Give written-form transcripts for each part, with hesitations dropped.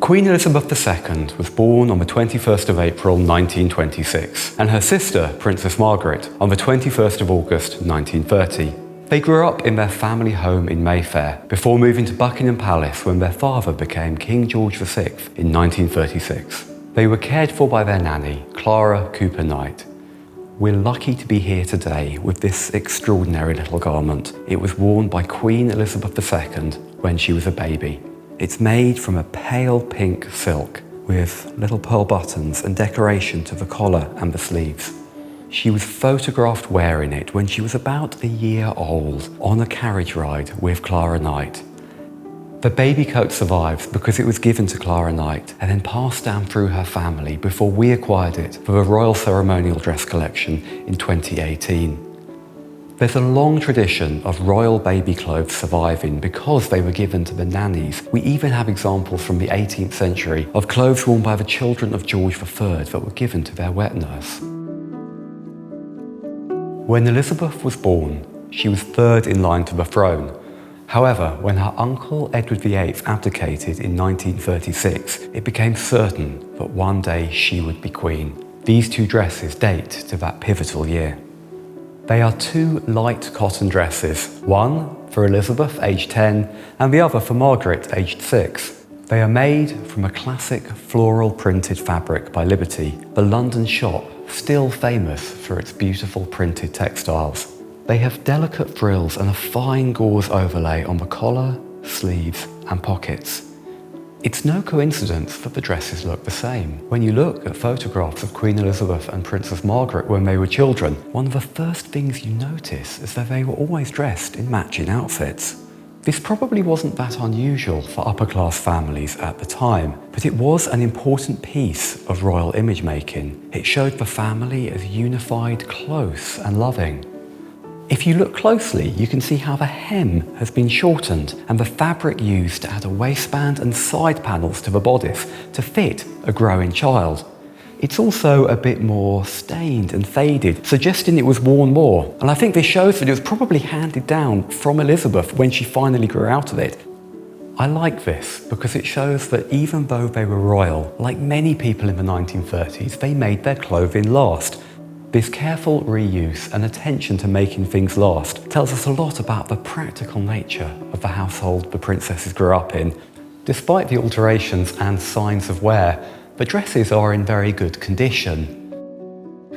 Queen Elizabeth II was born on the 21st of April 1926 and her sister, Princess Margaret, on the 21st of August 1930. They grew up in their family home in Mayfair before moving to Buckingham Palace when their father became King George VI in 1936. They were cared for by their nanny, Clara Cooper Knight. We're lucky to be here today with this extraordinary little garment. It was worn by Queen Elizabeth II when she was a baby. It's made from a pale pink silk with little pearl buttons and decoration to the collar and the sleeves. She was photographed wearing it when she was about a year old on a carriage ride with Clara Knight. The baby coat survives because it was given to Clara Knight and then passed down through her family before we acquired it for the Royal Ceremonial Dress Collection in 2018. There's a long tradition of royal baby clothes surviving because they were given to the nannies. We even have examples from the 18th century of clothes worn by the children of George III that were given to their wet nurse. When Elizabeth was born, she was third in line to the throne. However, when her uncle Edward VIII abdicated in 1936, it became certain that one day she would be queen. These two dresses date to that pivotal year. They are two light cotton dresses, one for Elizabeth, aged 10, and the other for Margaret, aged 6. They are made from a classic floral printed fabric by Liberty, the London shop still famous for its beautiful printed textiles. They have delicate frills and a fine gauze overlay on the collar, sleeves, and pockets. It's no coincidence that the dresses look the same. When you look at photographs of Queen Elizabeth and Princess Margaret when they were children, one of the first things you notice is that they were always dressed in matching outfits. This probably wasn't that unusual for upper-class families at the time, but it was an important piece of royal image making. It showed the family as unified, close, and loving. If you look closely, you can see how the hem has been shortened and the fabric used to add a waistband and side panels to the bodice to fit a growing child. It's also a bit more stained and faded, suggesting it was worn more. And I think this shows that it was probably handed down from Elizabeth when she finally grew out of it. I like this because it shows that even though they were royal, like many people in the 1930s, they made their clothing last. This careful reuse and attention to making things last tells us a lot about the practical nature of the household the princesses grew up in. Despite the alterations and signs of wear, the dresses are in very good condition.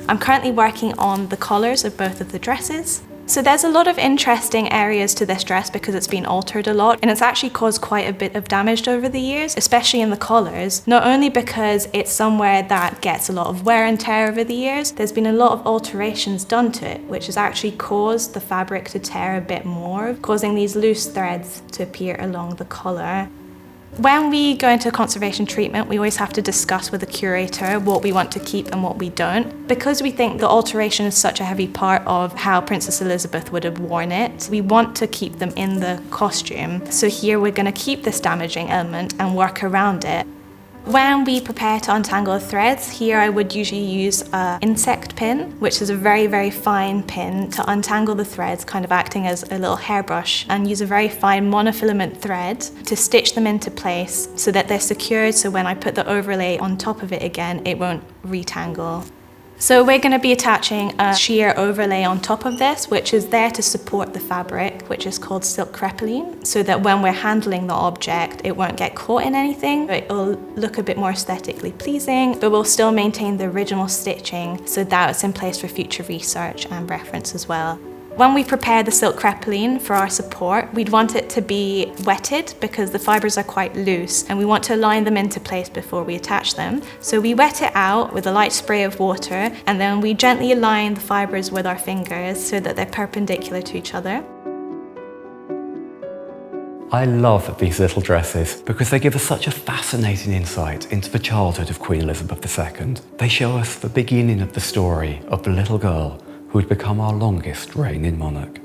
I'm currently working on the collars of both of the dresses. So there's a lot of interesting areas to this dress because it's been altered a lot, and it's actually caused quite a bit of damage over the years, especially in the collars. Not only because it's somewhere that gets a lot of wear and tear over the years, there's been a lot of alterations done to it, which has actually caused the fabric to tear a bit more, causing these loose threads to appear along the collar. When we go into conservation treatment, we always have to discuss with the curator what we want to keep and what we don't. Because we think the alteration is such a heavy part of how Princess Elizabeth would have worn it, we want to keep them in the costume. So here we're going to keep this damaging element and work around it. When we prepare to untangle the threads, here I would usually use an insect pin, which is a very, very fine pin to untangle the threads, kind of acting as a little hairbrush, and use a very fine monofilament thread to stitch them into place so that they're secured, so when I put the overlay on top of it again, it won't retangle. So we're going to be attaching a sheer overlay on top of this, which is there to support the fabric, which is called silk crepeline, so that when we're handling the object, it won't get caught in anything. It will look a bit more aesthetically pleasing, but we'll still maintain the original stitching so that it's in place for future research and reference as well. When we prepare the silk crepeline for our support, we'd want it to be wetted because the fibres are quite loose and we want to align them into place before we attach them. So we wet it out with a light spray of water and then we gently align the fibres with our fingers so that they're perpendicular to each other. I love these little dresses because they give us such a fascinating insight into the childhood of Queen Elizabeth II. They show us the beginning of the story of the little girl who would become our longest reigning monarch.